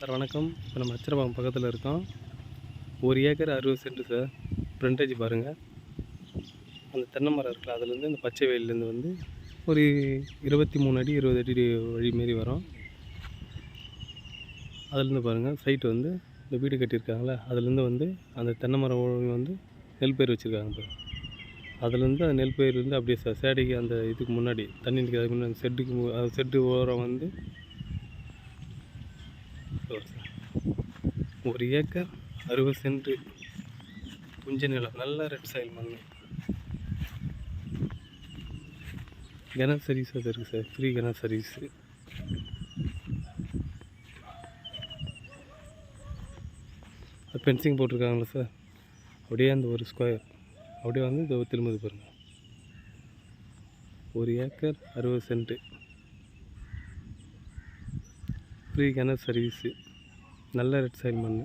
Sir வணக்கம். இப்போ நம்ம அச்சரபாக்கம் பக்கத்தில் இருக்கோம். 1 ஏக்கர் 60 சென்ட் சார். ஃப்ரண்டேஜ் பாருங்கள். அந்த தென்னை மரம் இருக்குல்ல, அதுலேருந்து இந்த பச்சை வயல்லேருந்து வந்து ஒரு 23 அடி 20 அடி வழி மாரி வரும். அதுலேருந்து பாருங்கள் சைட்டு வந்து இந்த வீடு கட்டியிருக்காங்களே, அதுலேருந்து வந்து அந்த தென்னை மரம் வந்து நெல் பயிர் வச்சுருக்காங்க சார். அதுலேருந்து அந்த நெல் பயிர் வந்து அப்படியே சார் சேடைக்கு அந்த இதுக்கு முன்னாடி தண்ணி நிற்கிறதுக்கு முன்னாடி அந்த செட்டு ஓரம் வந்து 1 ஏக்கர் 60 சென்ட் புஞ்ச நிலம், நல்ல ரெட் சாயில் மண். கிணறு சர்வீஸ் அது இருக்குது சார், ஃப்ரீ கிணறு சர்வீஸு. ஃபென்சிங் போட்டிருக்காங்களா சார், அப்படியே அந்த ஒரு ஸ்கொயர் அப்படியே வந்து இது திரும்புது பாருங்கள். 1 ஏக்கர் 60 சென்ட் ஃப்ரீ கிணறு சர்வீஸு, நல்ல ரெட் சாயில் மண்.